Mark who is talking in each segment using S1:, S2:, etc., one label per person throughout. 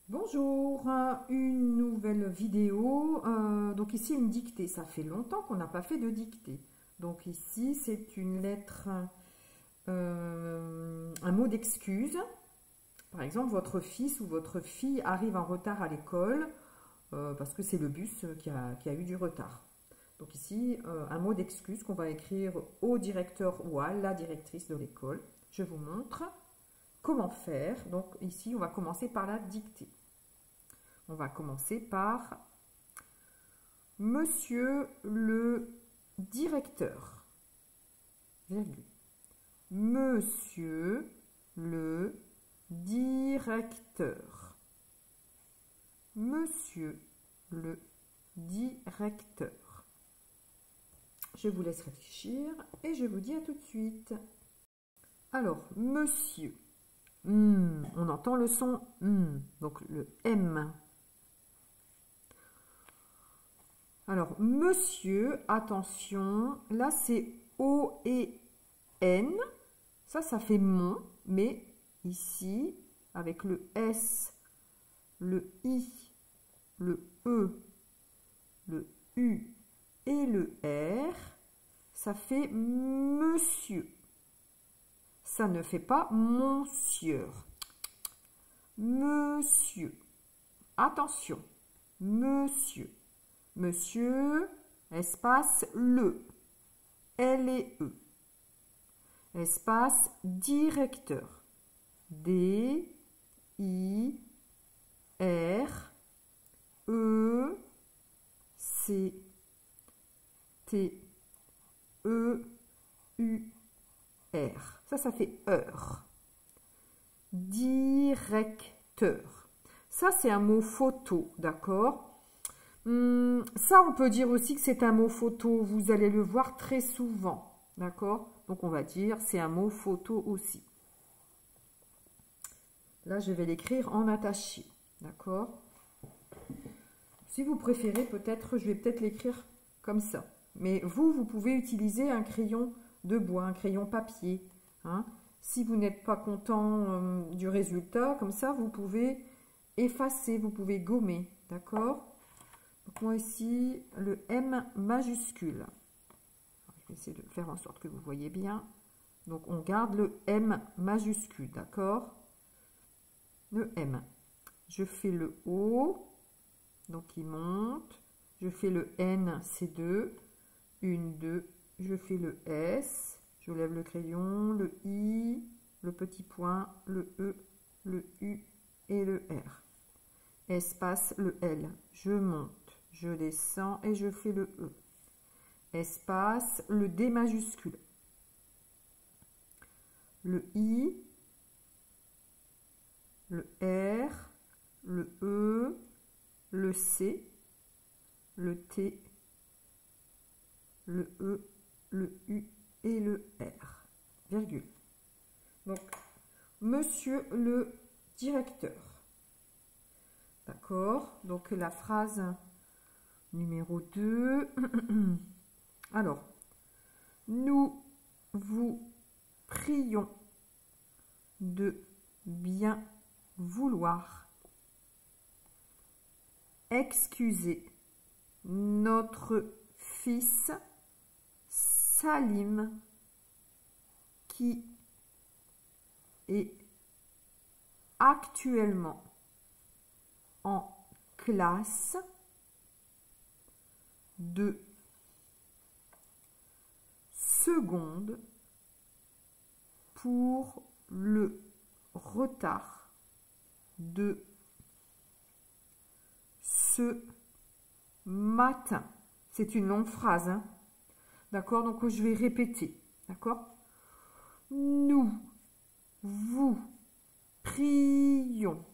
S1: Bonjour, une nouvelle vidéo. Donc ici une dictée, ça fait longtemps qu'on n'a pas fait de dictée. Donc ici c'est une lettre, un mot d'excuse. Par exemple, votre fils ou votre fille arrive en retard à l'école parce que c'est le bus qui a eu du retard. Donc ici, un mot d'excuse qu'on va écrire au directeur ou à la directrice de l'école. Je vous montre comment faire. Donc ici, on va commencer par la dictée. On va commencer par Monsieur le directeur, virgule. Monsieur le directeur. Monsieur le directeur. Je vous laisse réfléchir et je vous dis à tout de suite. Alors, monsieur. On entend le son donc le M. Alors, monsieur, attention, là c'est O et N. Ça fait mon, mais ici, avec le S, le I, le E, le U et le R, ça fait monsieur. Ça ne fait pas monsieur. Monsieur. Attention. Monsieur. Monsieur, espace le. L et E. Espace directeur. D, I, R, E, C, T, E, U, R. Ça fait heure. Directeur. Ça, c'est un mot photo, d'accord? Ça, on peut dire aussi que c'est un mot photo. Vous allez le voir très souvent, d'accord? Donc, on va dire c'est un mot photo aussi. Là, je vais l'écrire en attaché, d'accord? Si vous préférez, peut-être, je vais peut-être l'écrire comme ça. Mais vous pouvez utiliser un crayon de bois, un crayon papier. Hein. Si vous n'êtes pas content du résultat, comme ça, vous pouvez effacer, vous pouvez gommer, d'accord? Donc moi ici, le M majuscule. Je vais essayer de faire en sorte que vous voyez bien. Donc on garde le M majuscule, d'accord? Le M. Je fais le O, donc il monte. Je fais le N, c'est 2. 1, 2. Je fais le S. Je lève le crayon, le I, le petit point, le E, le U et le R. Espace le L. Je monte, je descends et je fais le E. Espace le D majuscule. Le I, le R, le E, le C, le T, le E, le U et le R, virgule. Donc, monsieur le directeur. D'accord? Donc, la phrase numéro 2. Alors, nous vous prions de bien vouloir excuser notre fils Salim qui est actuellement en classe de seconde pour le retard de ce matin. C'est une longue phrase, hein? D'accord? Donc, je vais répéter. D'accord? Nous vous prions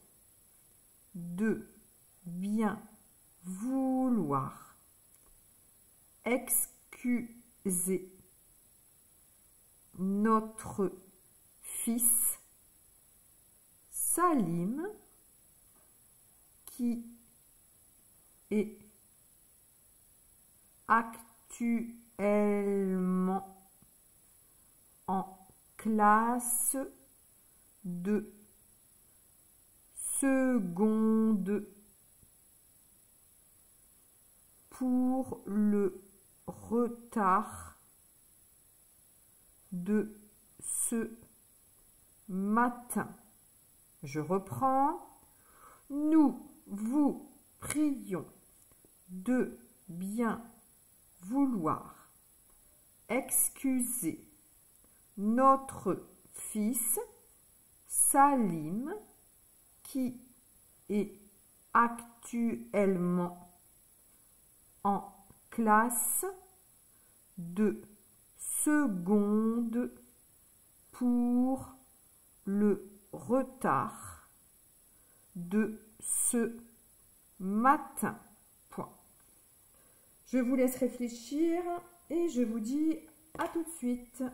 S1: de bien vouloir excuser notre fils Salim qui est actuellement en classe de secondes pour le retard de ce matin. Je reprends. Nous vous prions de bien vouloir excuser notre fils Salim qui est actuellement en classe de seconde pour le retard de ce matin. Point. Je vous laisse réfléchir et je vous dis à tout de suite.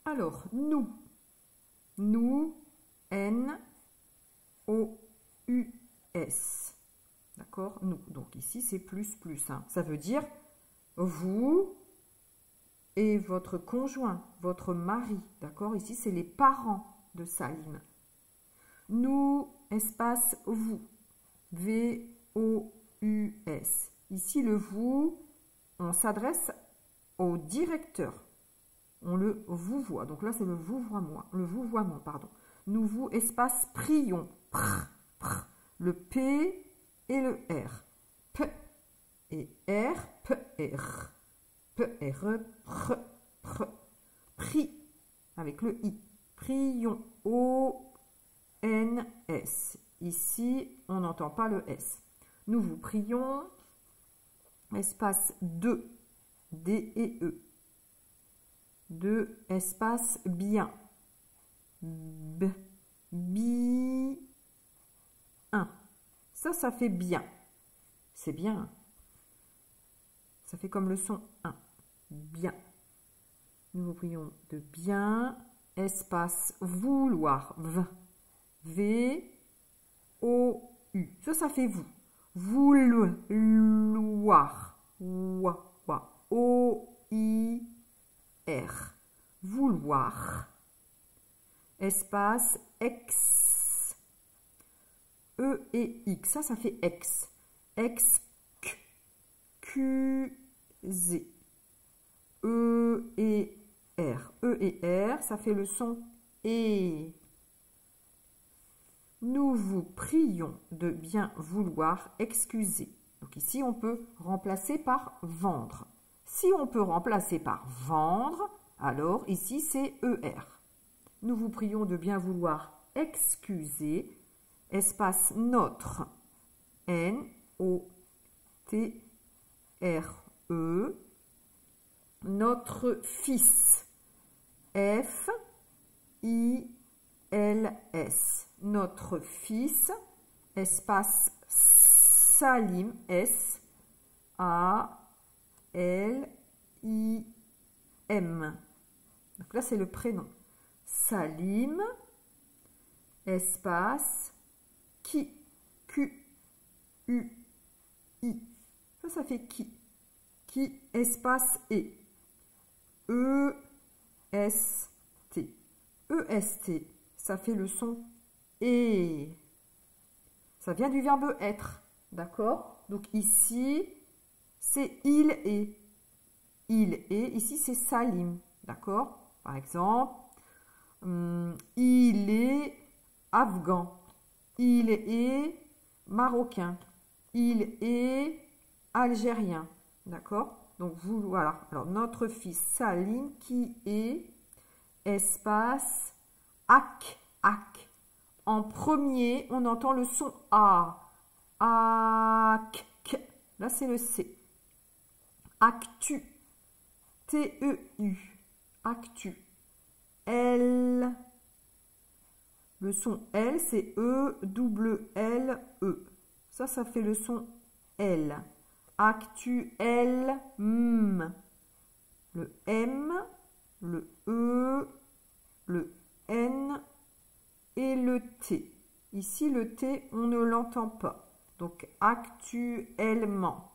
S1: Alors, nous, N-O-U-S. D'accord? Nous. Donc ici, c'est plus, hein. Ça veut dire vous et votre conjoint, votre mari. D'accord? Ici, c'est les parents de Salim. Nous, espace vous. V-O-U-S. Ici, le vous, on s'adresse au directeur. On le vouvoie. Donc là, c'est le vouvoiement. Le vouvoiement, pardon. Nous vous, espace prions. Le P et le R. P et R, P et R. P et R, pr, pr. Prie avec le I. Prions. O-N-S. Ici, on n'entend pas le S. Nous vous prions. Espace 2. D et E. 2 espace bien. B. Bi. 1. Ça fait bien. C'est bien. Ça fait comme le son 1. Bien. Nous vous prions de bien. Espace vouloir. V. V. O. U. Ça fait vous. Vouloir. Wa. Wa. O. I. R. Vouloir. Espace X. E et X. Ça fait X. X. Q. Z. E et R. E et R. Ça fait le son E. Nous vous prions de bien vouloir excuser. Donc ici, on peut remplacer par vendre. Si on peut remplacer par vendre, alors ici, c'est ER. Nous vous prions de bien vouloir excuser. Espace notre. N-O-T-R-E. Notre fils. F-I-L-S. Notre fils. Espace Salim. S-A-L-I-M. Donc là, c'est le prénom. Salim. Espace qui. Q-U-I. Ça fait qui. Qui, espace et. E-S-T. E-S-T. Ça fait le son et. Ça vient du verbe être. D'accord? Donc ici, c'est il est. Il est. Ici, c'est Salim. D'accord? Par exemple, il est afghan. Il est marocain. Il est algérien. D'accord? Donc, vous, voilà. Alors, notre fils Salim qui est espace ac. En premier, on entend le son A. Ac. Là, c'est le C. Actu. T-E-U. Actu. L. Le son L, c'est E-double-L-E. Ça fait le son L. Actuel. Le M, le E, le N et le T. Ici, le T, on ne l'entend pas. Donc, actuellement.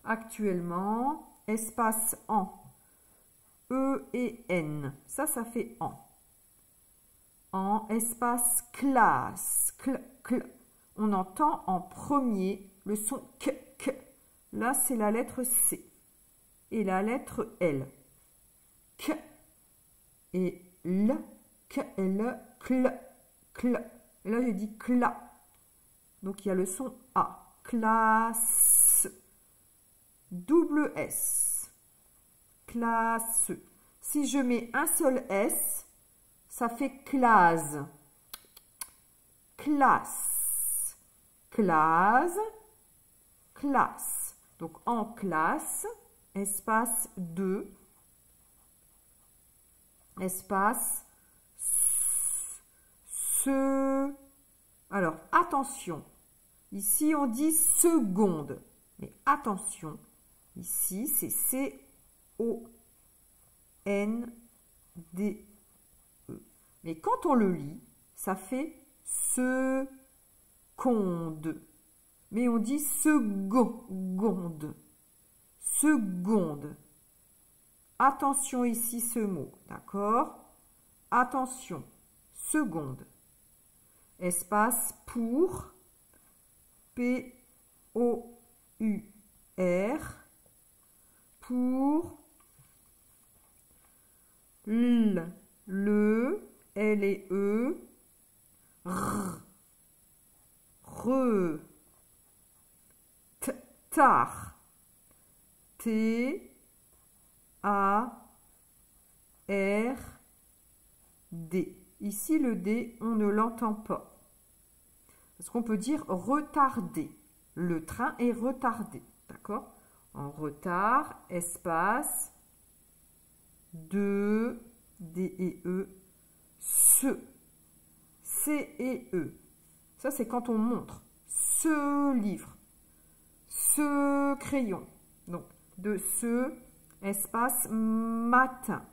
S1: Actuellement, espace en. E et N. Ça fait en. en espace classe, on entend en premier le son k. Là, c'est la lettre C et la lettre L. K et L, K et L, cl. Et là, j'ai dit cla. Donc, il y a le son A. Classe. Double S. Classe. Si je mets un seul S, ça fait classe. Classe. Classe. Classe. Donc, en classe, espace 2, espace se. Alors, attention. Ici, on dit seconde. Mais attention, ici, c'est C-O-N-D-E. Mais quand on le lit, ça fait seconde. Mais on dit seconde. Seconde. Attention ici ce mot, d'accord? Attention, seconde. Espace pour, P-O-U-R, pour, L, le, L et E, R, re, tar, T, A, R, D. Ici, le D, on ne l'entend pas. Parce qu'on peut dire retardé. Le train est retardé. D'accord? En retard, espace, de, D et E, ce. C et E. Ça, c'est quand on montre. Ce livre. Ce crayon. Donc, de ce, espace, matin.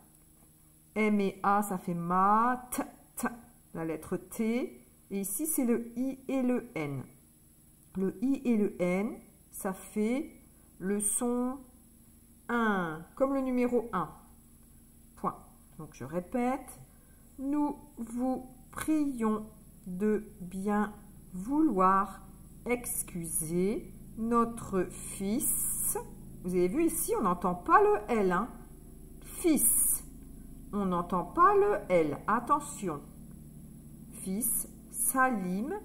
S1: M et A, ça fait mat, la lettre T. Et ici, c'est le I et le N. Le I et le N, ça fait le son 1, comme le numéro 1. Point. Donc, je répète. Nous vous prions de bien vouloir excuser notre fils. Vous avez vu ici, on n'entend pas le L. Hein. Fils. On n'entend pas le L. Attention. Fils Salim,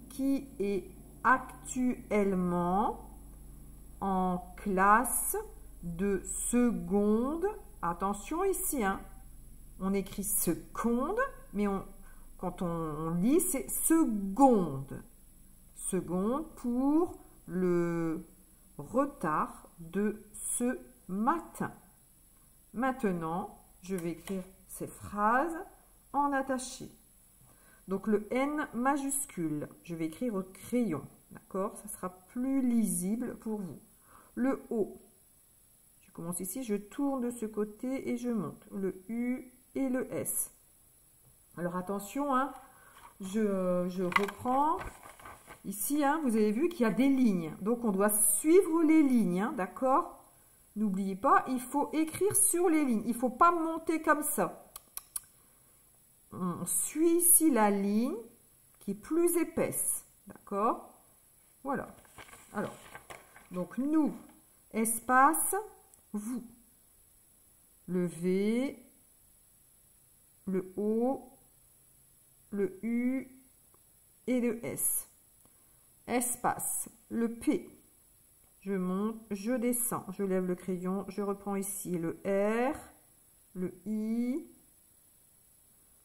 S1: qui est actuellement en classe de seconde. Attention ici, hein. On écrit seconde, mais quand on lit, c'est seconde. Seconde pour le retard de ce matin. Maintenant, je vais écrire ces phrases en attaché. Donc, le N majuscule, je vais écrire au crayon. D'accord? Ça sera plus lisible pour vous. Le O, je commence ici, je tourne de ce côté et je monte. Le U et le S. Alors, attention, hein, je reprends. Ici, hein, vous avez vu qu'il y a des lignes. Donc, on doit suivre les lignes, hein, d'accord? N'oubliez pas, il faut écrire sur les lignes. Il ne faut pas monter comme ça. On suit ici la ligne qui est plus épaisse. D'accord? Voilà. Alors, donc nous, espace, vous. Le V, le O, le U et le S. Espace, le P. Je monte, je descends, je lève le crayon, je reprends ici le R, le I,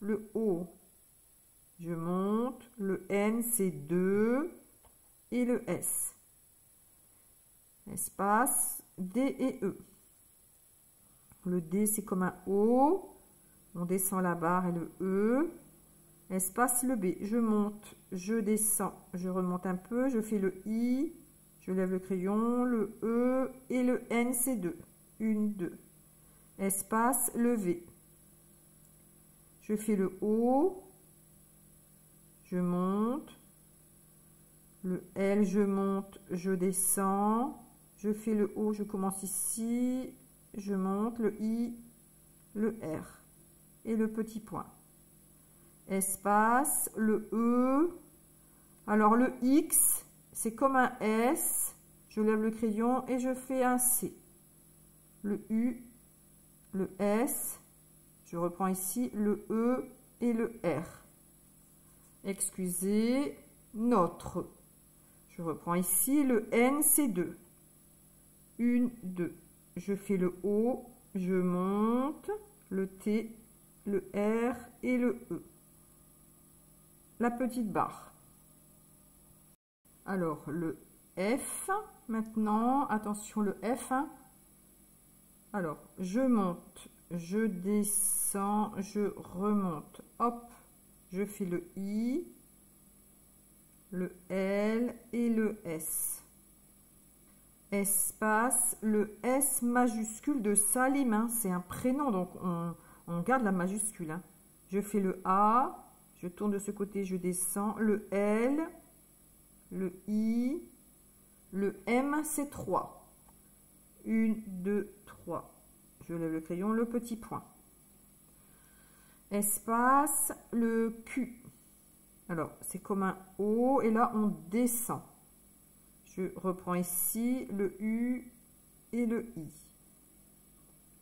S1: le O, je monte, le N c'est 2 et le S. Espace, D et E. Le D c'est comme un O, on descend la barre et le E. Espace, le B, je monte, je descends, je remonte un peu, je fais le I, je lève le crayon, le E et le N c'est 2. 1, 2. Espace, le V. Je fais le O, je monte, le L, je monte, je descends, je fais le O, je commence ici, je monte, le I, le R et le petit point. espace, le E. Alors le X, c'est comme un S. Je lève le crayon et je fais un C. Le U, le S. Je reprends ici le E et le R. Excusez, notre. Je reprends ici le N, c'est 2. 1, 2. Je fais le O, je monte, le T, le R et le E. La petite barre. Alors, le F, maintenant, attention, le F. Alors, je monte, je descends, je remonte. Hop, je fais le I, le L et le S. Espace, le S majuscule de Salim, hein, c'est un prénom, donc on garde la majuscule. Hein. Je fais le A, je tourne de ce côté, je descends, le L, le I, le M, c'est 3. 1, 2, 3. Je lève le crayon, le petit point. Espace, le Q. Alors, c'est comme un O, et là, on descend. Je reprends ici le U et le I.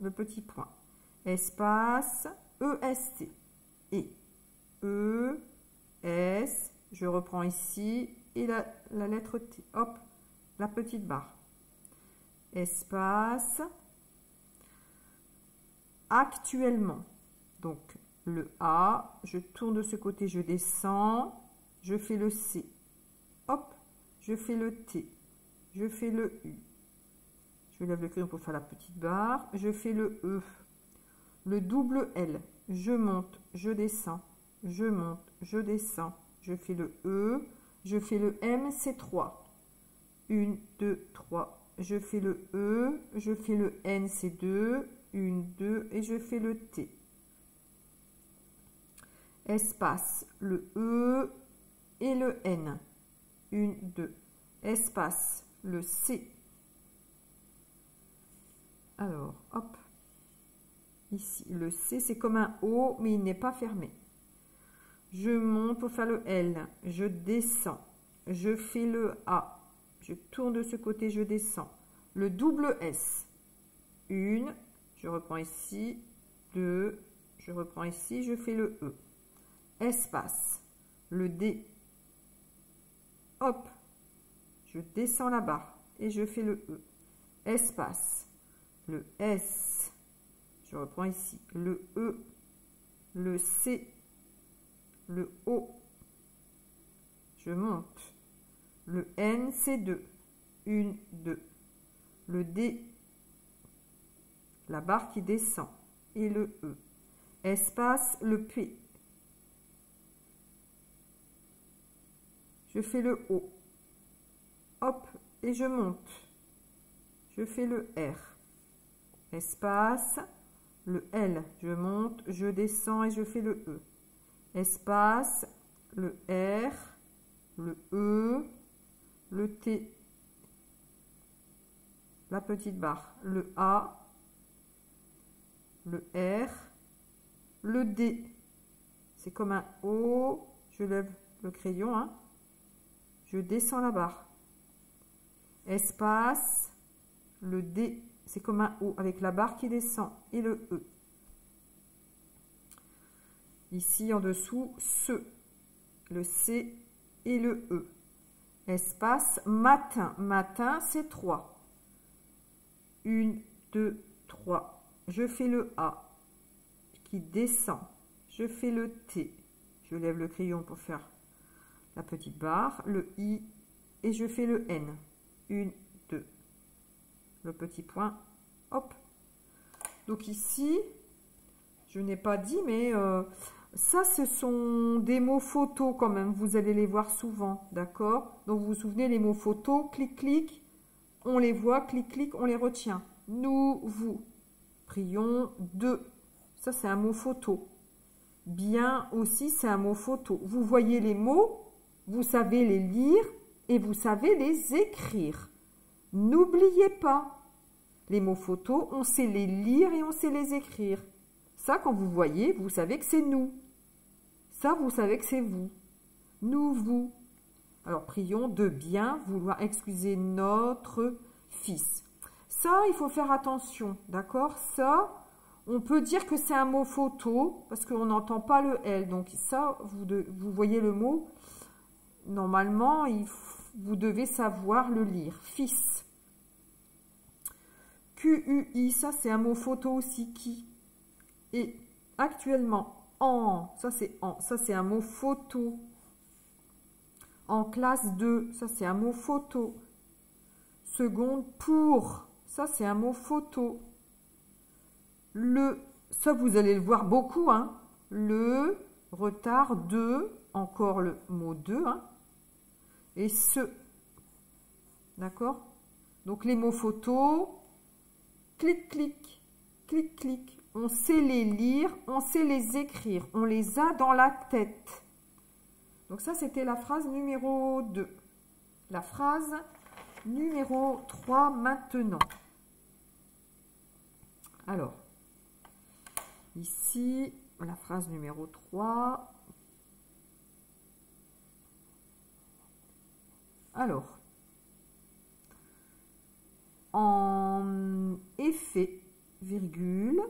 S1: Le petit point. Espace, EST. Et E, S, je reprends ici, et la lettre T. Hop, la petite barre. Espace, actuellement. Donc, le A, je tourne de ce côté, je descends, je fais le C. Hop, je fais le T, je fais le U. Je lève le crayon pour faire la petite barre. Je fais le E, le double L. Je monte, je descends, je monte, je descends. Je fais le E, je fais le M, c'est 3. 1, 2, 3. Je fais le E, je fais le N, c'est 2. 1, 2, et je fais le T. Espace, le E et le N. 1, 2. Espace, le C. Alors, hop. Ici, le C, c'est comme un O, mais il n'est pas fermé. Je monte pour faire le L. Je descends. Je fais le A. Je tourne de ce côté, je descends. Le double S. 1, je reprends ici. 2, je reprends ici, je fais le E. Espace, le D. Hop, je descends la barre et je fais le E. Espace, le S, je reprends ici, le E, le C, le O, je monte, le N, c'est 2, 1, 2, le D, la barre qui descend, et le E. Espace, le P. Je fais le O. Hop, et je monte. Je fais le R. Espace, le L. Je monte, je descends et je fais le E. Espace, le R, le E, le T. La petite barre. Le A, le R, le D. C'est comme un O. Je lève le crayon, hein. Je descends la barre. Espace, le D, c'est comme un O avec la barre qui descend et le E. Ici en dessous, ce, le C et le E. Espace, matin. Matin, c'est 3. 1, 2, 3. Je fais le A qui descend. Je fais le T. Je lève le crayon pour faire la petite barre, le I, et je fais le N. 1, 2. Le petit point, hop. Donc ici, je n'ai pas dit, mais ça, ce sont des mots photos quand même. Vous allez les voir souvent, d'accord? Donc, vous vous souvenez, les mots photos, clic, clic, on les voit, clic, clic, on les retient. Nous, vous, prions, de. Ça, c'est un mot photo. Bien aussi, c'est un mot photo. Vous voyez les mots, vous savez les lire et vous savez les écrire. N'oubliez pas, les mots photos, on sait les lire et on sait les écrire. Ça, quand vous voyez, vous savez que c'est nous. Ça, vous savez que c'est vous. Nous, vous. Alors, prions de bien vouloir excuser notre fils. Ça, il faut faire attention, d'accord? Ça, on peut dire que c'est un mot photo, parce qu'on n'entend pas le L. Donc, ça, vous voyez le mot. Normalement, vous devez savoir le lire. Fils. QUI, ça, c'est un mot photo aussi, qui. Et actuellement, en, ça, c'est un mot photo. En classe 2, ça c'est un mot photo. Seconde, pour, ça c'est un mot photo. Le, ça vous allez le voir beaucoup, hein. Le, retard, de, encore le mot de, hein. Et ce. D'accord? Donc les mots photo, clic, clic, clic, clic. On sait les lire, on sait les écrire, on les a dans la tête. Donc ça, c'était la phrase numéro 2. La phrase numéro 3 maintenant. Alors, ici, la phrase numéro 3. Alors, en effet, virgule,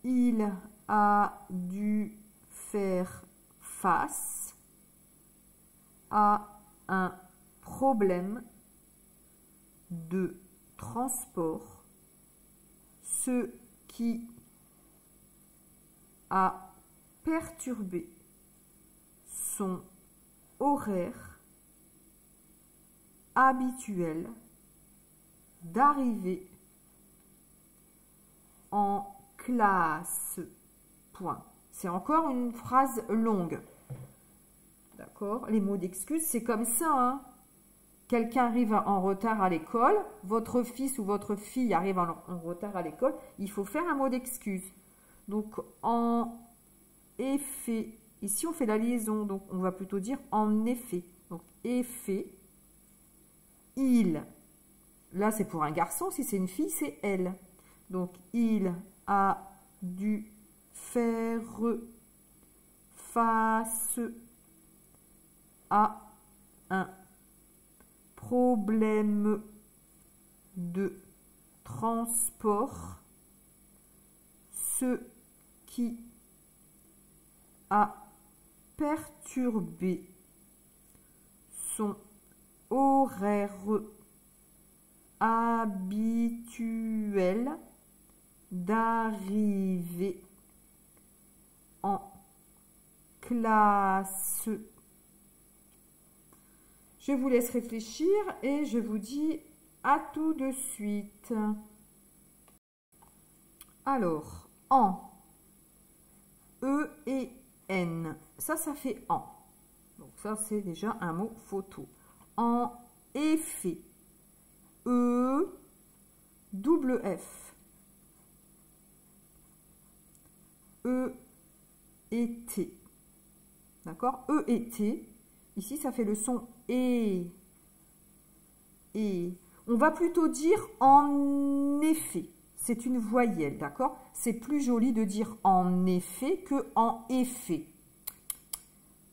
S1: il a dû faire face à un problème de transport, ce qui a perturbé son horaire habituel d'arrivée en classe. Point. C'est encore une phrase longue. D'accord? Les mots d'excuse, c'est comme ça. Hein? Quelqu'un arrive en retard à l'école, votre fils ou votre fille arrive en retard à l'école, il faut faire un mot d'excuse. Donc, en effet, ici on fait la liaison, donc on va plutôt dire en effet. Donc, effet, il, là c'est pour un garçon, si c'est une fille, c'est elle. Donc, il a dû faire face à un problème de transport, ce qui a perturbé son horaire habituel d'arrivée en classe. Je vous laisse réfléchir et je vous dis à tout de suite. Alors, en, E et N, ça fait en. Donc ça, c'est déjà un mot photo. En effet, E, double F. E et T. D'accord? E et T. Ici, ça fait le son et. Et. On va plutôt dire en effet. C'est une voyelle, d'accord? C'est plus joli de dire en effet que en effet.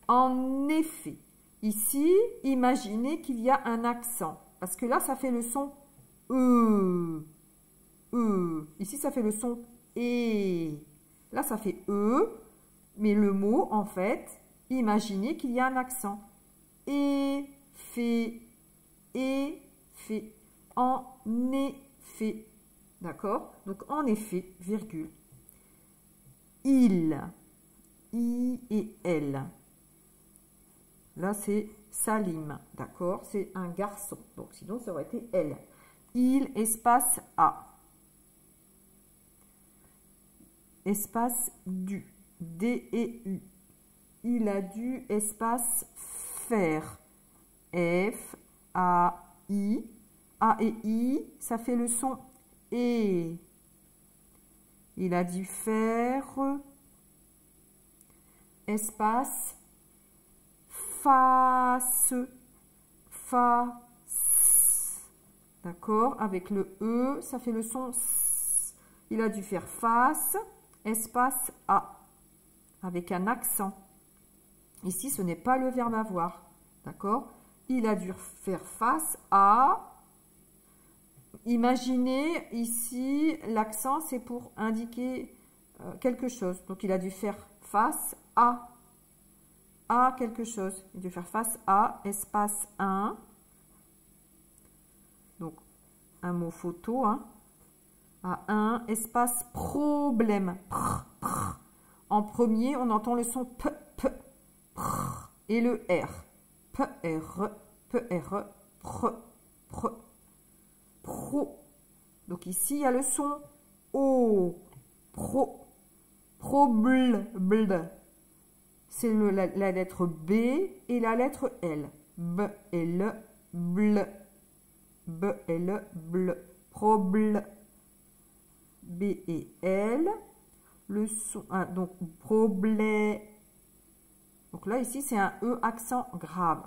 S1: En effet. Ici, imaginez qu'il y a un accent. Parce que là, ça fait le son E. E. Ici, ça fait le son et. Là, ça fait E. Mais le mot, en fait, imaginez qu'il y a un accent. Effet. Effet. En effet. D'accord? Donc, en effet, virgule. Il. I et elle. Là, c'est Salim. D'accord? C'est un garçon. Donc, sinon, ça aurait été elle. Il, espace A. Espace du. D et U. Il a dû, espace faire. F, A, I. A et I, ça fait le son et. Il a dû faire espace face. Face. D'accord? Avec le E, ça fait le son S. Il a dû faire face, espace A. avec un accent. Ici, ce n'est pas le verbe avoir. D'accord? Il a dû faire face à... Imaginez, ici, l'accent, c'est pour indiquer quelque chose. Donc, il a dû faire face à quelque chose. Il a dû faire face à, espace 1. Donc, un mot photo, hein. À 1, espace problème. En premier, on entend le son P, P, pr, et le R. P, R, P, R, pr, pr, pro. Donc ici, il y a le son O. Pro, probl, bl. C'est la lettre B et la lettre L. B, L, bl. B, L, bl. Probl. B et L. Le son, donc problème. Donc là, ici, c'est un E accent grave.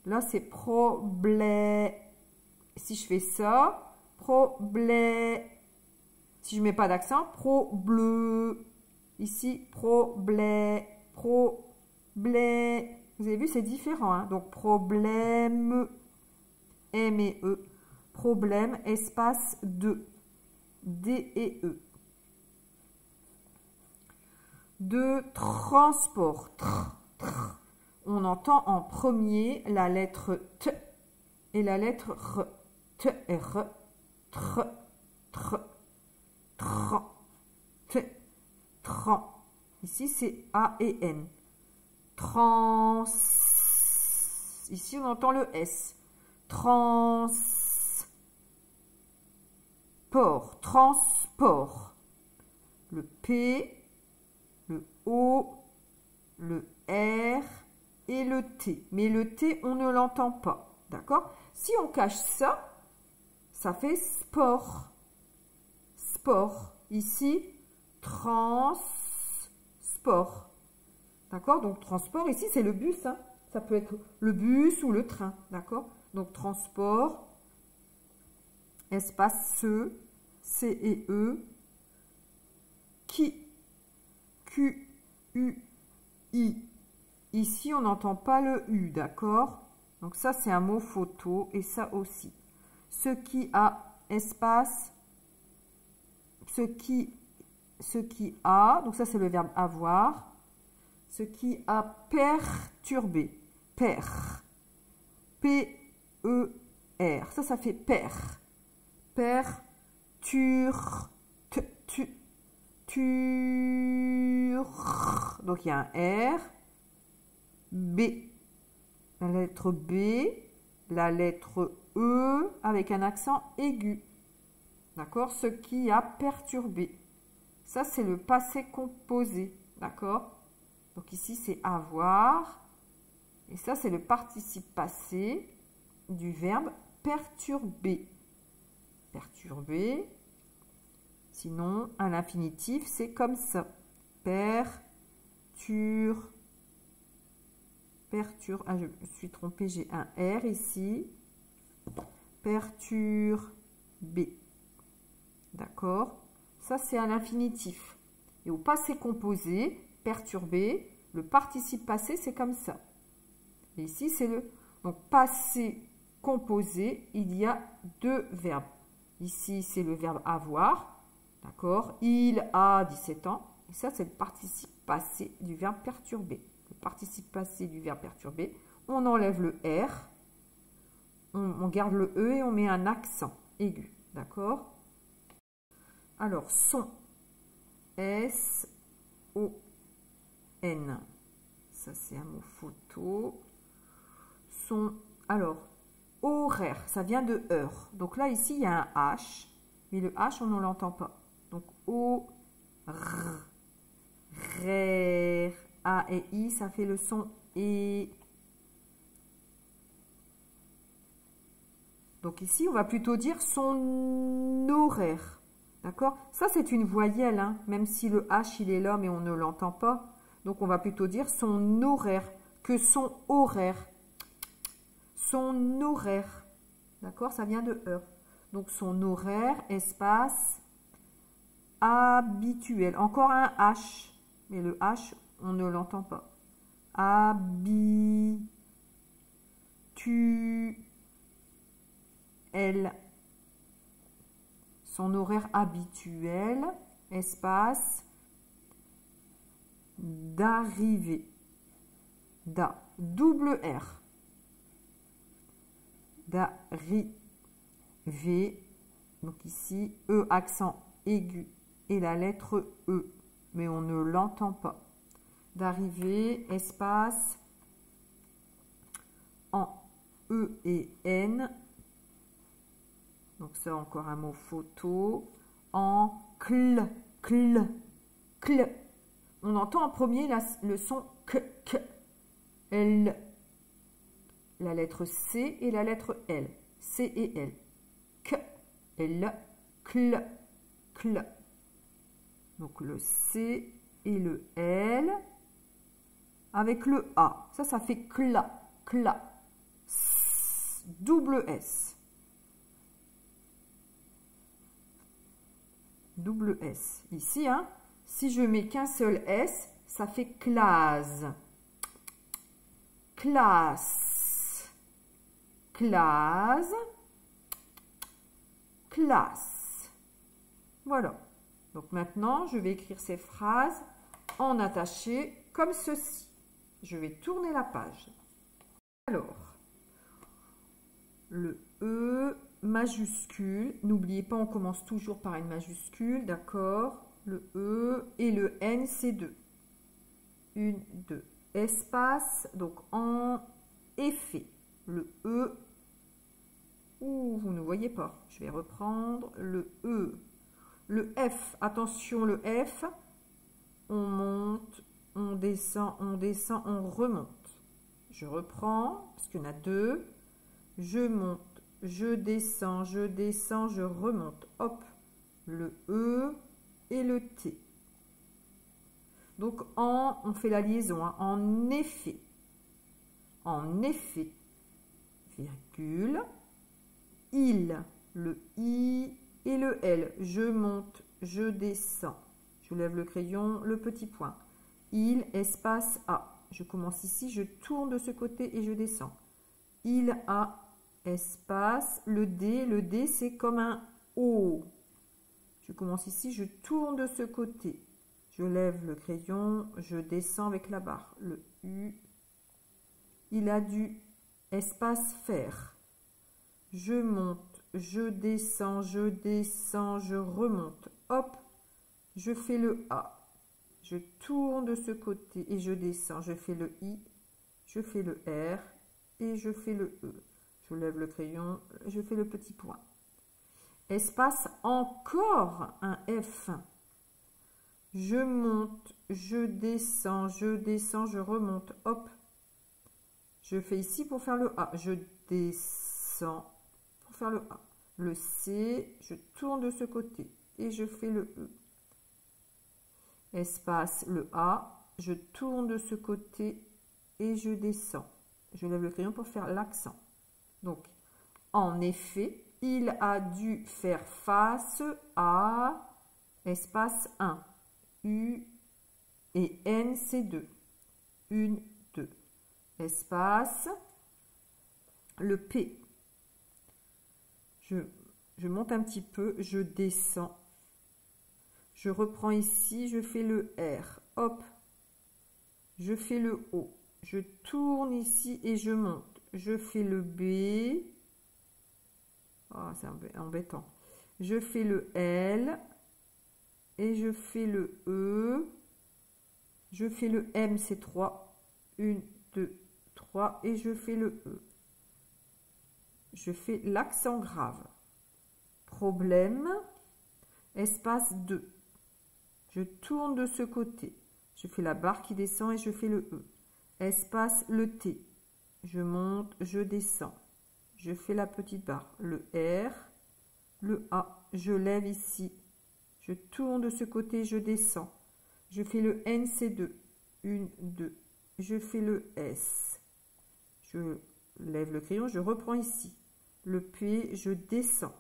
S1: Là, c'est problème. Si je fais ça, problème. Si je ne mets pas d'accent, pro-bleu. Ici, problème. Problème. Vous avez vu, c'est différent. Hein? Donc, problème. M et E. Problème, espace 2. D et E. De transport. On entend en premier la lettre T et la lettre R. T, R, tr, tr, tran, T, tran. Ici, c'est A et N. Trans. Ici, on entend le S. Transport. Transport. Le P, le O, le R et le T. Mais le T, on ne l'entend pas. D'accord? Si on cache ça, ça fait sport. Sport. Ici, transport. D'accord? Donc, transport, ici, c'est le bus. Hein. Ça peut être le bus ou le train. D'accord? Donc, transport, espace C, C et E, qui, Q, U, I. Ici, on n'entend pas le U, d'accord? Donc, ça, c'est un mot photo et ça aussi. Ce qui a, espace, ce qui a, donc ça, c'est le verbe avoir. Ce qui a perturbé, per, P-E-R. Ça fait per. Donc, il y a un R. B. La lettre B. La lettre E avec un accent aigu. D'accord? Ce qui a perturbé. Ça, c'est le passé composé. D'accord? Donc, ici, c'est avoir. Et ça, c'est le participe passé du verbe perturber. Perturber. Sinon, à l'infinitif, c'est comme ça. Perturbe. Ah, je me suis trompée, j'ai un R ici. Perturber. D'accord? Ça, c'est à l'infinitif. Et au passé composé, perturber, le participe passé, c'est comme ça. Et ici, c'est le... Donc, passé composé, il y a deux verbes. Ici, c'est le verbe avoir. D'accord? Il a 17 ans. Et ça, c'est le participe passé du verbe perturber. Le participe passé du verbe perturber. On enlève le R. On garde le E et on met un accent aigu. D'accord? Alors, son. S-O-N. Ça, c'est un mot photo. Son. Alors, horaire. Ça vient de heure. Donc là, ici, il y a un H. Mais le H, on ne l'entend pas. Donc, O, R, R, A et I, ça fait le son E. Donc ici, on va plutôt dire son horaire. D'accord? Ça, c'est une voyelle, hein, même si le H, il est là, mais on ne l'entend pas. Donc, on va plutôt dire son horaire que son horaire. Son horaire. D'accord? Ça vient de heure. Donc, son horaire, espace, habituel. Encore un H. mais le H, on ne l'entend pas. Habituel. Son horaire habituel, espace, d'arrivée. Double R. D'arrivée. Donc ici, E accent aigu et la lettre E, mais on ne l'entend pas. D'arrivée, espace, en E et N. Donc ça, encore un mot photo. En cl. On entend en premier le son k. L. La lettre C et la lettre L. C et L. K. L. Cl. Donc le C et le L avec le A. Ça fait cla. Double S. Double S. Ici, hein, si je mets qu'un seul S, ça fait classe. Classe. Voilà. Donc maintenant, je vais écrire ces phrases en attaché comme ceci. Je vais tourner la page. Alors, le E majuscule. N'oubliez pas, on commence toujours par une majuscule, d'accord? Le E et le N, c'est 2. 1, 2. Espace, donc en effet. Le E. Ouh, vous ne voyez pas. Je vais reprendre le E. Le F, attention, le F. On monte, on descend, on remonte. Je reprends, parce qu'il y en a 2. Je monte, je descends, je remonte. Hop, le E et le T. Donc, on fait la liaison. Hein. En effet, virgule, il, le I et le L. Je monte, je descends. Je lève le crayon, le petit point. Il, espace A. Je commence ici, je tourne de ce côté et je descends. Il a, espace, le D c'est comme un O. Je commence ici, je tourne de ce côté. Je lève le crayon, je descends avec la barre. Le U, il a du espace faire. Je monte, je descends, je remonte. Hop, je fais le A. Je tourne de ce côté et je descends. Je fais le I, je fais le R et je fais le E. Je lève le crayon, je fais le petit point. Espace, encore un F. Je monte, je descends, je remonte. Hop. Je fais ici pour faire le A. Je descends pour faire le A. Le C, je tourne de ce côté et je fais le E. Espace, le A. Je tourne de ce côté et je descends. Je lève le crayon pour faire l'accent. Donc, en effet, il a dû faire face à espace 1. U et N, c'est 2. 1, 2. Espace. Le P. Je monte un petit peu, je descends. Je reprends ici, je fais le R. Hop. Je fais le O. Je tourne ici et je monte. Je fais le B. Oh, c'est embêtant. Je fais le L. Et je fais le E. Je fais le M, c'est 3. 1, 2, 3. Et je fais le E. Je fais l'accent grave. Problème. Espace 2. Je tourne de ce côté. Je fais la barre qui descend et je fais le E. Espace le T. Je monte, je descends. Je fais la petite barre. Le R. Le A. Je lève ici. Je tourne de ce côté, je descends. Je fais le N, c'est 2. 1, 2. Je fais le S. Je lève le crayon, je reprends ici. Le P, je descends.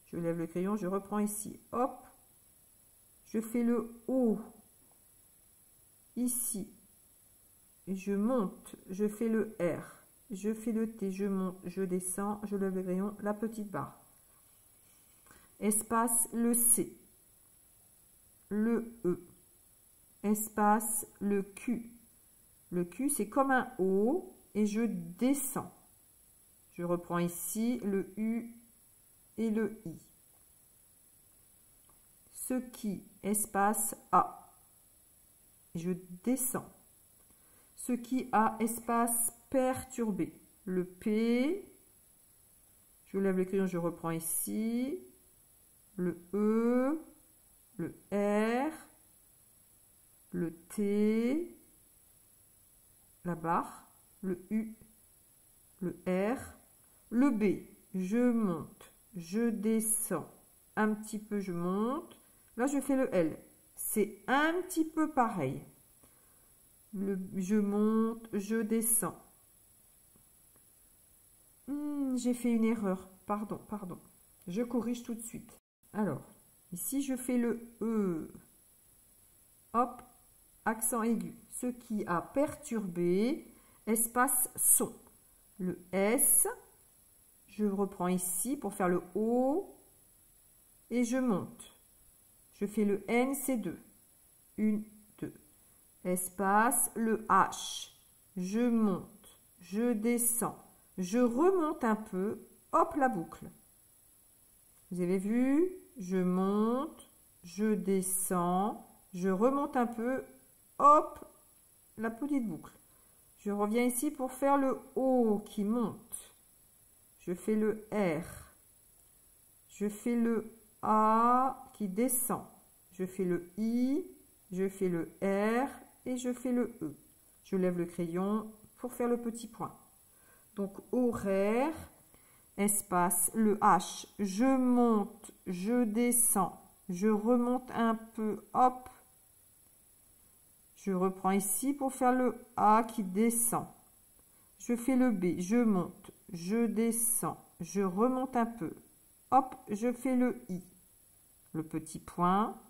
S1: Je lève le crayon, je reprends ici. Hop. Je fais le O. Ici, je monte, je fais le R, je fais le T, je monte, je descends, je lève le crayon, la petite barre. Espace le C, le E, espace le Q. Le Q, c'est comme un O et je descends. Je reprends ici le U et le I. Ce qui, espace A. Je descends. Ce qui a espace perturbé. Le P, je lève le crayon, je reprends ici. Le E, le R, le T, la barre, le U, le R, le B. Je monte, je descends, un petit peu je monte. Là, je fais le L. C'est un petit peu pareil. Je monte, je descends. J'ai fait une erreur. Pardon. Je corrige tout de suite. Alors, ici, je fais le E. Hop, accent aigu. Ce qui a perturbé, espace son. Le S, je reprends ici pour faire le O et je monte. Je fais le N, c'est 2. 1, 2. Espace, le H. Je monte, je descends, je remonte un peu. Hop, la boucle. Vous avez vu? Je monte, je descends, je remonte un peu. Hop, la petite boucle. Je reviens ici pour faire le O qui monte. Je fais le R. Je fais le A qui descend. Je fais le I, je fais le R et je fais le E. Je lève le crayon pour faire le petit point. Donc horaire, espace, le H, je monte, je descends, je remonte un peu, hop. Je reprends ici pour faire le A qui descend. Je fais le B, je monte, je descends, je remonte un peu. Hop, je fais le I. Le petit point,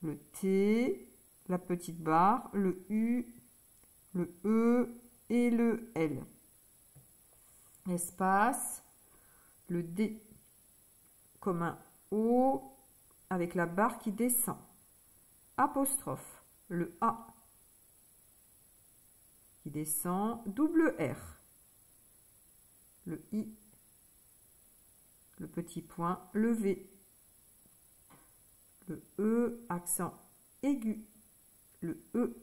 S1: le T, la petite barre, le U, le E et le L. Espace, le D comme un O avec la barre qui descend. Apostrophe, le A qui descend, double R, le I, le petit point, le V, le E, accent aigu, le E,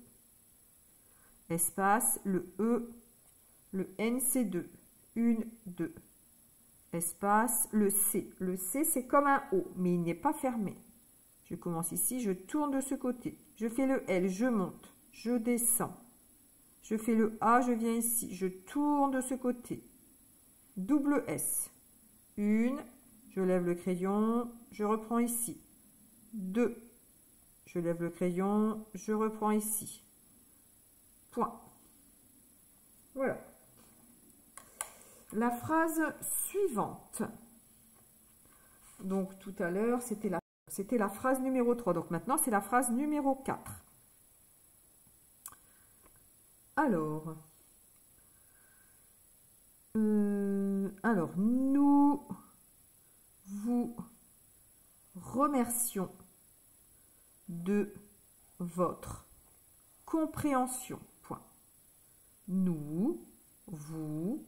S1: espace, le E, le N, c'est 2, 1, 2, espace, le C. Le C, c'est comme un O, mais il n'est pas fermé. Je commence ici, je tourne de ce côté. Je fais le L, je monte, je descends. Je fais le A, je viens ici, je tourne de ce côté. Double S. 1, je lève le crayon, je reprends ici. 2, je lève le crayon, je reprends ici. Point. Voilà. La phrase suivante. Donc tout à l'heure, c'était la phrase numéro 3. Donc maintenant, c'est la phrase numéro 4. Alors, nous vous remercions de votre compréhension. Point. Nous vous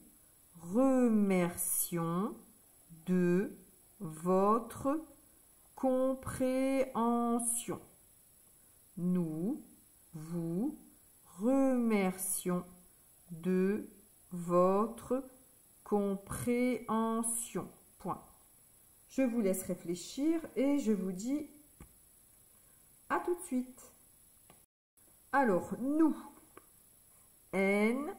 S1: remercions de votre compréhension. Nous vous remercions de votre compréhension. Point. Je vous laisse réfléchir et je vous dis à tout de suite. Alors, nous, N-O-U-S.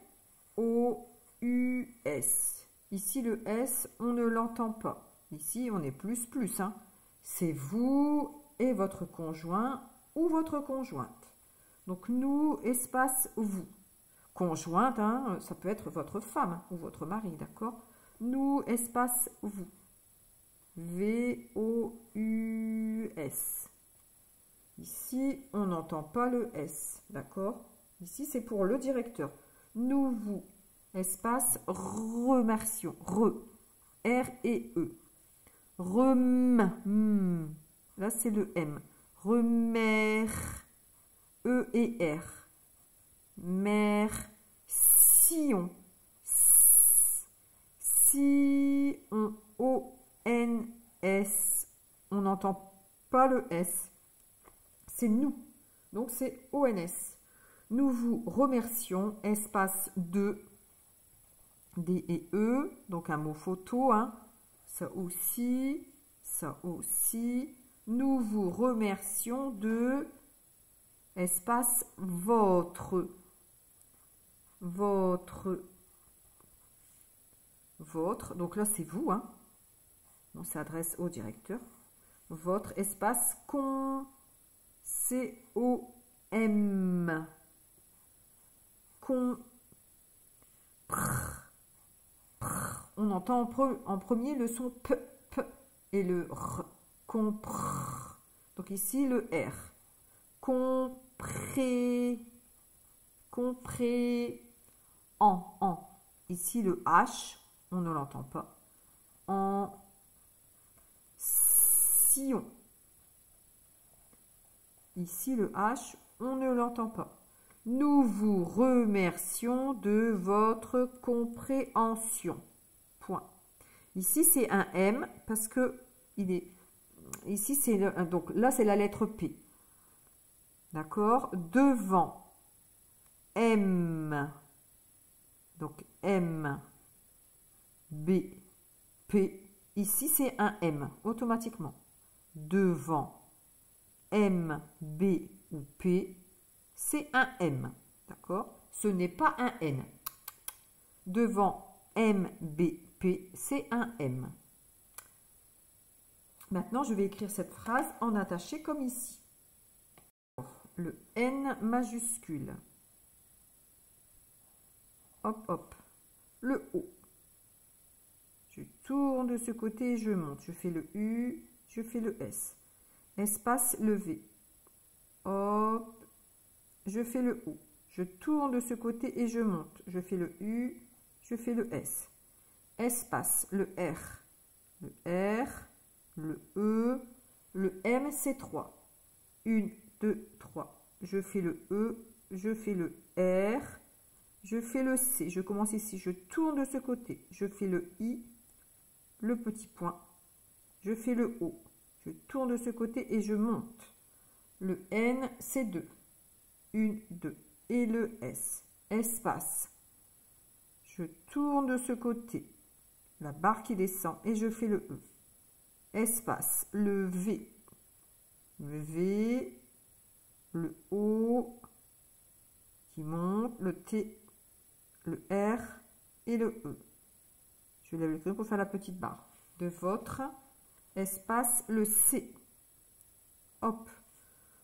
S1: Ici, le S, on ne l'entend pas. Ici, on est plus, hein. C'est vous et votre conjoint ou votre conjointe. Donc, nous, espace, vous. Conjointe, hein, ça peut être votre femme ou votre mari, d'accord? Nous, espace, vous. V-O-U-S. Ici, on n'entend pas le S, d'accord? Ici, c'est pour le directeur. Nous vous, espace, remercions. R et E. Là, c'est le M. E et R. Merci. O-N-S. On n'entend pas le S. C'est nous. Donc, c'est O-N-S. Nous vous remercions. Espace 2. D et E. Donc, un mot photo. Hein. Ça aussi. Ça aussi. Nous vous remercions de... Espace votre. Donc là, c'est vous. Hein. On s'adresse au directeur. Votre espace C-O-M. On entend en premier le son P et le R. Donc ici, le R. En. Ici, le H, on ne l'entend pas. En sillon. Ici, le H, on ne l'entend pas. Nous vous remercions de votre compréhension. Point. Ici, c'est un M parce que il est... Ici, c'est... Donc là, c'est la lettre P. D'accord? Devant M. Donc M. B. P. Ici, c'est un M, automatiquement. Devant M, B ou P, c'est un M. D'accord? Ce n'est pas un N. Devant M, B, P, c'est un M. Maintenant, je vais écrire cette phrase en attaché comme ici. Le N majuscule. Hop, hop. Le O. Je tourne de ce côté et je monte. Je fais le U, je fais le S. Espace, le V. Hop. Je fais le O. Je tourne de ce côté et je monte. Je fais le U, je fais le S. Espace, le R. Le R, le E, le M, c'est 3. 1, 2, 3. Je fais le E, je fais le R, je fais le C. Je commence ici, je tourne de ce côté. Je fais le I, le petit point. Je fais le O. Je tourne de ce côté et je monte. Le N, c'est 2. 1, 2. Et le S. Espace. Je tourne de ce côté. La barre qui descend et je fais le E. Espace. Le V. Le V. Le O qui monte. Le T. Le R et le E. Je lève le crayon pour faire la petite barre. De votre. Espace. Le C. Hop.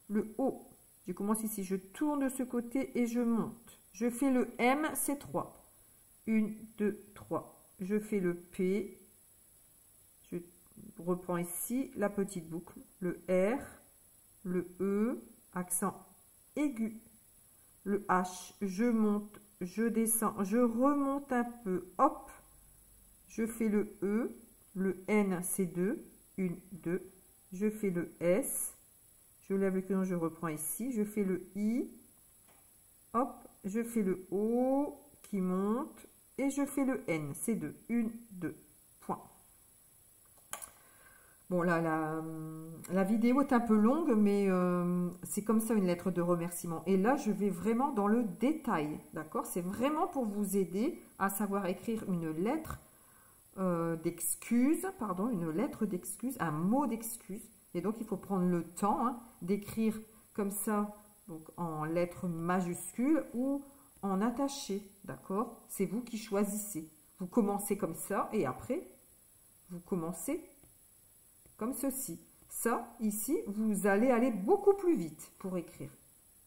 S1: Le O. Je commence ici, je tourne de ce côté et je monte. Je fais le M, c'est 3. 1, 2, 3. Je fais le P. Je reprends ici la petite boucle. Le R, le E, accent aigu. Le H, je monte, je descends, je remonte un peu. Hop. Je fais le E. Le N, c'est 2. 1, 2. Je fais le S. Je lève le crayon, je reprends ici. Je fais le I. Hop. Je fais le O qui monte. Et je fais le N. C'est 2. 1, 2. Point. Bon, là, la vidéo est un peu longue, mais c'est comme ça une lettre de remerciement. Et là, je vais vraiment dans le détail. D'accord? C'est vraiment pour vous aider à savoir écrire une lettre d'excuse. Pardon, une lettre d'excuse. Un mot d'excuse. Et donc, il faut prendre le temps d'écrire comme ça, donc en lettres majuscules ou en attaché, d'accord? C'est vous qui choisissez. Vous commencez comme ça et après, vous commencez comme ceci. Ça, ici, vous allez aller beaucoup plus vite pour écrire,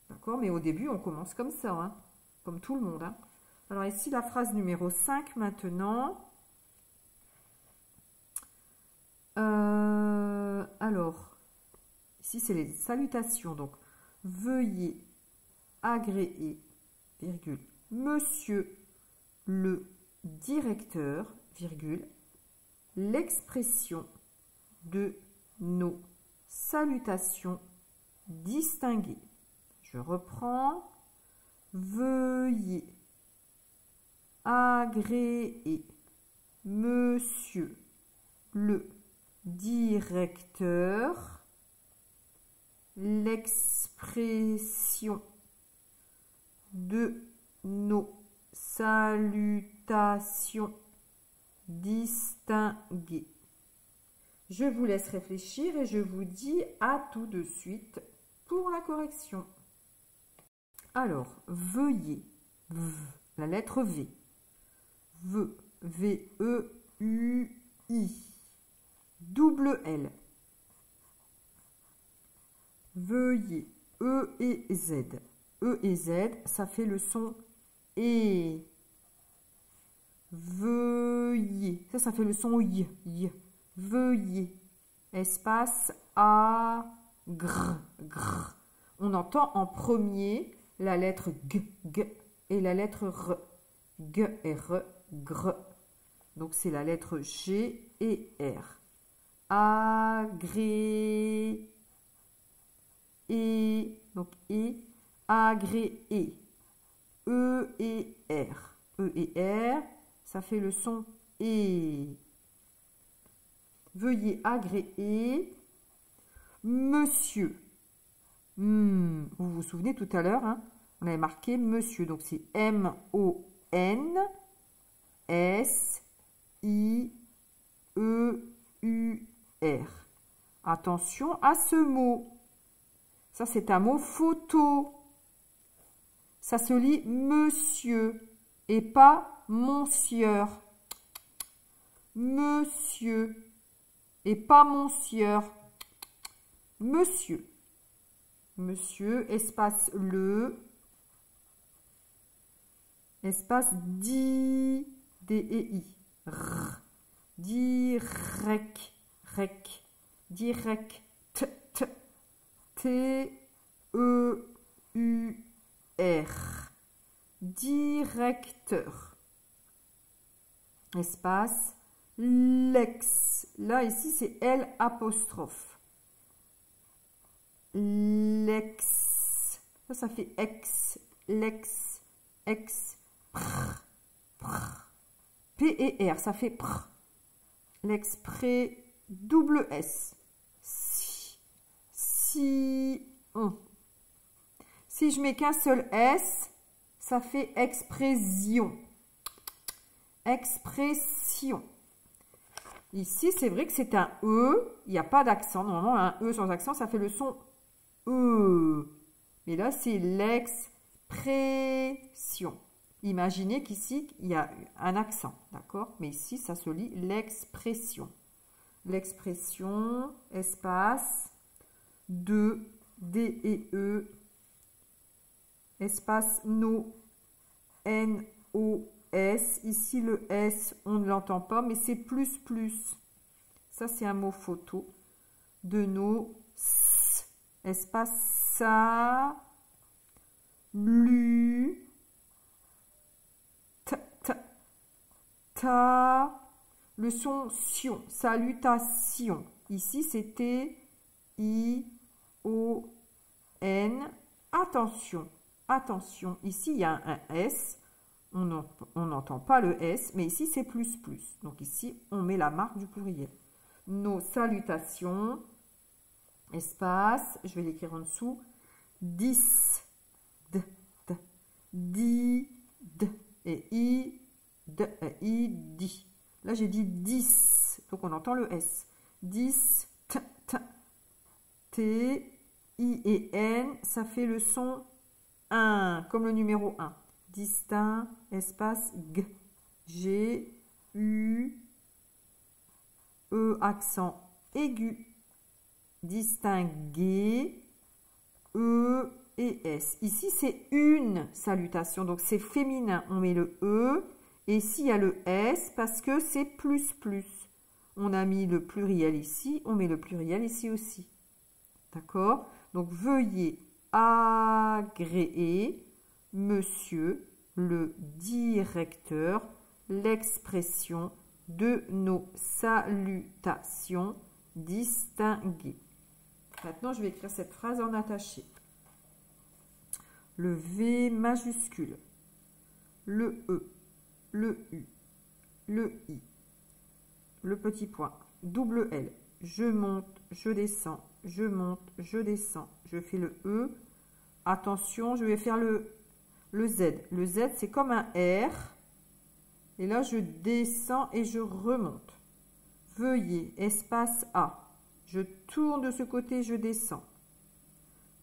S1: d'accord? Mais au début, on commence comme ça, comme tout le monde. Alors ici, la phrase numéro 5 maintenant. Alors, Ici, c'est les salutations. Donc, veuillez agréer, virgule, monsieur le directeur, virgule, l'expression de nos salutations distinguées. Je reprends. Veuillez agréer, monsieur le directeur, l'expression de nos salutations distinguées. Je vous laisse réfléchir et je vous dis à tout de suite pour la correction. Alors, veuillez, la lettre V, V-E-U-I, double L, veuillez, E et Z. E et Z, ça fait le son E. Veuillez, ça fait le son Y, Y. Veuillez, espace A, gr, gr. On entend en premier la lettre G, G et la lettre R. G et R, gr. Donc c'est la lettre G et R. Agré, et, donc E, agréé. E et R. E et R, ça fait le son E. Veuillez agréer, monsieur. Vous vous souvenez tout à l'heure, hein, on avait marqué monsieur. Donc c'est M-O-N-S-I-E-U-R. Attention à ce mot. Ça, c'est un mot photo. Ça se lit monsieur et pas monsieur. Monsieur et pas monsieur. Monsieur. Monsieur, espace le, espace di, D-E-I. Direct, rec, direct, T-E-U-R. Directeur. Espace l'ex. Là, ici, c'est L apostrophe. L'ex. Ça fait ex, l'ex, ex, prr, prr. P et R, ça fait prr. L'exprès, double S. Si je mets qu'un seul S, ça fait expression. Expression. Ici, c'est vrai que c'est un E, il n'y a pas d'accent. Normalement, un E sans accent, ça fait le son E. Mais là, c'est l'expression. Imaginez qu'ici, il y a un accent, d'accord? Mais ici, ça se lit l'expression. L'expression, espace, de, D et E, espace, no, N-O-S. Ici, le S, on ne l'entend pas, mais c'est plus, plus. Ça, c'est un mot photo. De nos, S, espace, ça, lu, ta, le son sion, salutation. Ici, c'était I-O-N. Attention, attention. Ici, il y a un S. On n'entend pas le S, mais ici, c'est plus, plus. Donc ici, on met la marque du pluriel. Nos salutations, espace, je vais l'écrire en dessous, 10, d, d, di, d, et i, d, i, di. Là, j'ai dit 10, donc on entend le S. 10, t, t, t, i et n, ça fait le son 1, comme le numéro 1. Distinct, espace, g, g, u, e, accent aigu. Distinguer, e et s. Ici, c'est une salutation, donc c'est féminin. On met le e, et ici, il y a le s parce que c'est plus, plus. On a mis le pluriel ici, on met le pluriel ici aussi. D'accord? Donc, veuillez agréer, monsieur le directeur, l'expression de nos salutations distinguées. Maintenant, je vais écrire cette phrase en attaché. Le V majuscule, le E, le U, le I, le petit point, double L. Je monte, je descends, je monte, je descends. Je fais le E. Attention, je vais faire le Z. Le Z, c'est comme un R. Et là, je descends et je remonte. Veuillez, espace A. Je tourne de ce côté, je descends.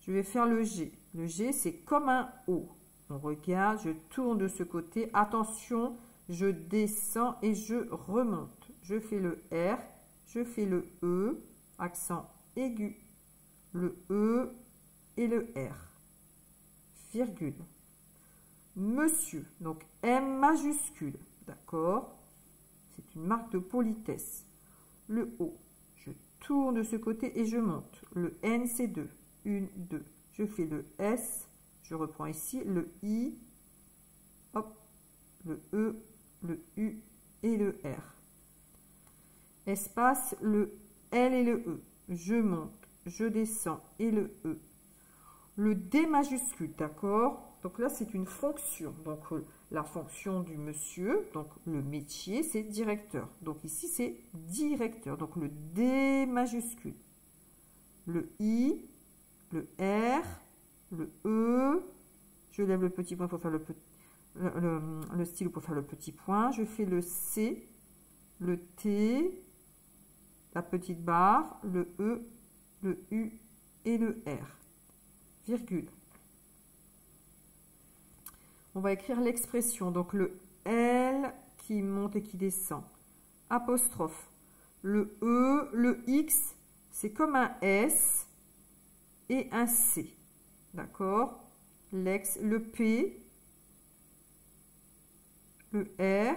S1: Je vais faire le G. Le G, c'est comme un O. On regarde, je tourne de ce côté. Attention, je descends et je remonte. Je fais le R. Je fais le E, accent aigu. Le E et le R. Virgule. Monsieur, donc M majuscule. D'accord? C'est une marque de politesse. Le O, je tourne de ce côté et je monte. Le N, c'est 2. 1, 2. Je fais le S, je reprends ici le I, hop, le E, le U et le R. Espace, le L et le E. Je monte, je descends et le E. Le D majuscule, d'accord? Donc là, c'est une fonction. Donc, la fonction du monsieur, donc le métier, c'est directeur. Donc ici, c'est directeur. Donc le D majuscule. Le I, le R, le E. Je lève le petit point pour faire le stylo pour faire le petit point. Je fais le C, le T, la petite barre, le E, le U et le R. Virgule. On va écrire l'expression. Donc, le L qui monte et qui descend. Apostrophe. Le E, le X, c'est comme un S et un C. D'accord? L'ex, le P, le R,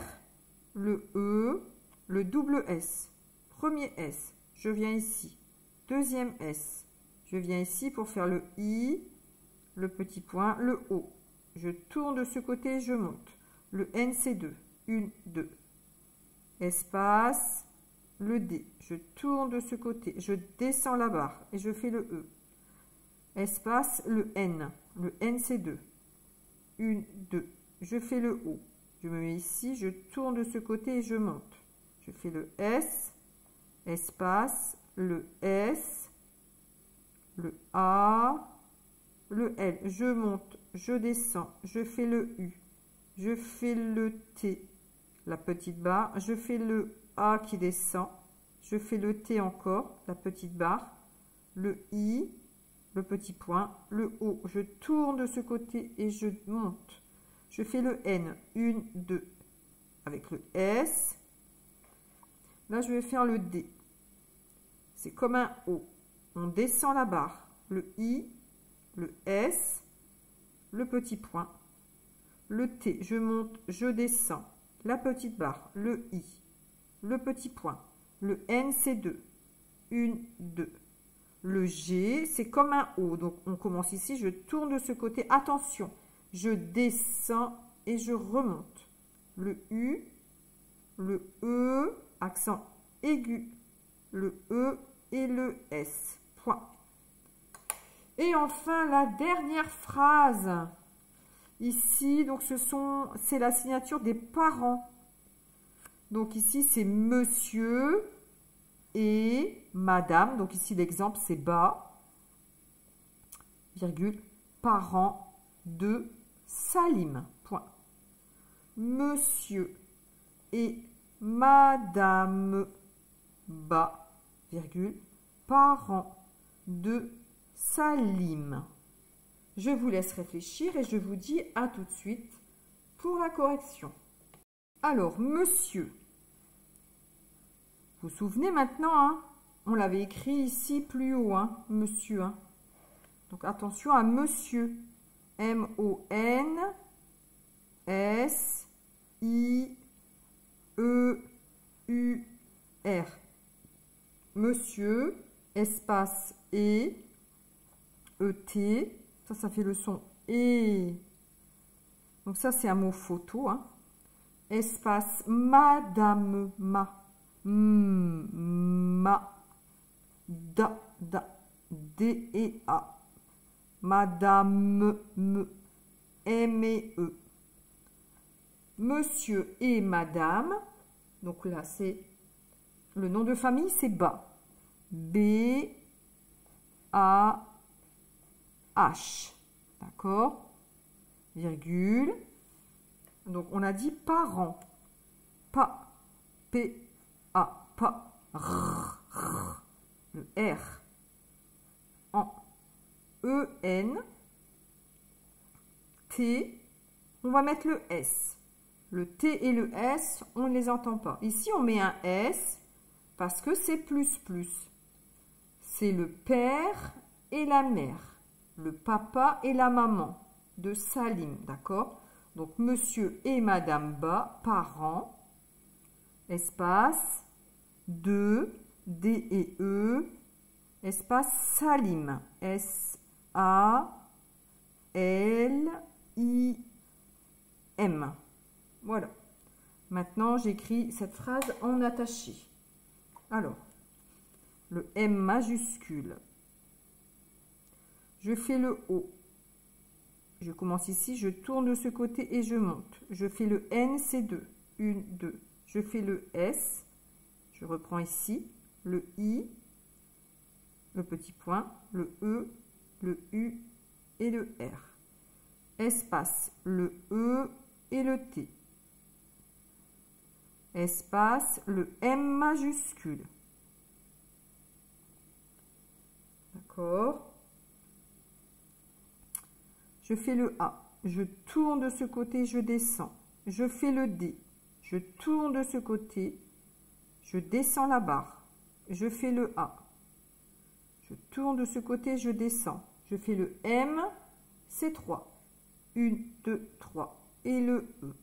S1: le E, le double S. Premier S, je viens ici. Deuxième S, je viens ici pour faire le I, le petit point, le O. Je tourne de ce côté et je monte. Le N, c'est 2. 1, 2. Espace, le D. Je tourne de ce côté. Je descends la barre et je fais le E. Espace, le N. Le N, c'est 2. 1, 2. Je fais le O. Je me mets ici. Je tourne de ce côté et je monte. Je fais le S. Espace, le S. Le A. Le L. Je monte. Je descends, je fais le U, je fais le T, la petite barre, je fais le A qui descend, je fais le T encore, la petite barre, le I, le petit point, le O, je tourne de ce côté et je monte, je fais le N, 1, 2, avec le S, là je vais faire le D, c'est comme un O, on descend la barre, le I, le S, le petit point, le T, je monte, je descends, la petite barre, le I, le petit point, le N, c'est 2, 1, 2. Le G, c'est comme un O, donc on commence ici, je tourne de ce côté, attention, je descends et je remonte. Le U, le E, accent aigu, le E et le S, point. Et enfin, la dernière phrase. Ici, donc c'est la signature des parents. Donc ici, c'est monsieur et madame. Donc ici, l'exemple, c'est bas, virgule, parents de Salim. Point. Monsieur et madame bas, virgule, parents de Salim. Je vous laisse réfléchir et je vous dis à tout de suite pour la correction. Alors, monsieur. Vous vous souvenez maintenant, hein, on l'avait écrit ici plus haut, hein, monsieur. Hein. Donc, attention à monsieur. M-O-N-S-I-E-U-R. Monsieur, espace et E-T. Ça fait le son E. Donc ça, c'est un mot photo. Hein. Espace madame, ma. Ma. Da, D-E-A. Madame, me. M-E. Monsieur et madame. Donc là, c'est le nom de famille, c'est Ba. B-A-H. D'accord? Virgule. Donc, on a dit parents. Pa. P-A. Pa. R. R. Le R. En. E-N. T. On va mettre le S. Le T et le S, on ne les entend pas. Ici, on met un S parce que c'est plus. C'est le père et la mère. Le papa et la maman de Salim. D'accord? Donc, monsieur et madame Ba, parents. Espace. D et E. Espace Salim. S-A-L-I-M. Voilà. Maintenant, j'écris cette phrase en attaché. Alors, le M majuscule. Je fais le O. Je commence ici, je tourne de ce côté et je monte. Je fais le N, c'est 2. 1, 2. Je fais le S. Je reprends ici. Le I. Le petit point. Le E. Le U. Et le R. Espace. Le E et le T. Espace, le M majuscule. D'accord? Je fais le A. Je tourne de ce côté, je descends. Je fais le D. Je tourne de ce côté, je descends la barre. Je fais le A. Je tourne de ce côté, je descends. Je fais le M, c'est 3. 1, 2, 3. Et le E.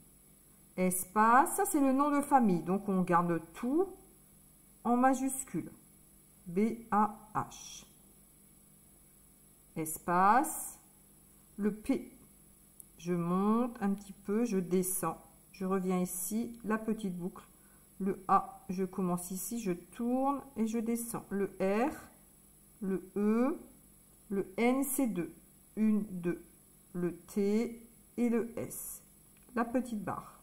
S1: Espace, ça c'est le nom de famille, donc on garde tout en majuscule. B-A-H. Espace, le P. Je monte un petit peu, je descends. Je reviens ici, la petite boucle. Le A, je commence ici, je tourne et je descends. Le R, le E, le N, c'est 2. 1, 2. Le T et le S. La petite barre.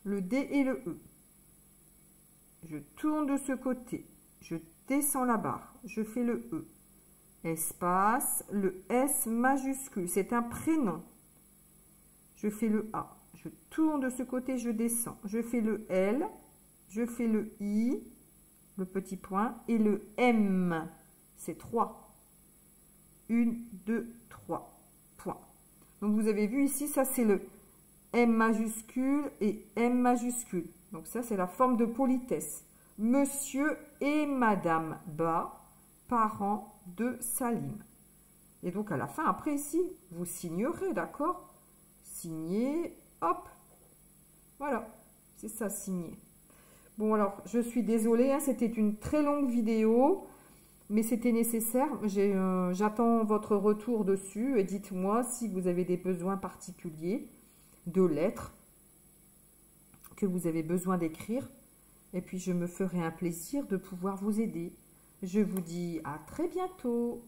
S1: Le D et le E. Je tourne de ce côté. Je descends la barre. Je fais le E. Espace. Le S majuscule. C'est un prénom. Je fais le A. Je tourne de ce côté. Je descends. Je fais le L. Je fais le I. Le petit point. Et le M. C'est 3. 1, 2, 3. Point. Donc vous avez vu ici, ça c'est le M majuscule et M majuscule. Donc ça, c'est la forme de politesse. Monsieur et Madame Ba, parents de Salim. Et donc à la fin, après ici, vous signerez, d'accord? Signer, hop. Voilà, c'est ça, signer. Bon, alors, je suis désolée, hein, c'était une très longue vidéo, mais c'était nécessaire. J'attends votre retour dessus et dites-moi si vous avez des besoins particuliers de lettres que vous avez besoin d'écrire, et puis je me ferai un plaisir de pouvoir vous aider. Je vous dis à très bientôt.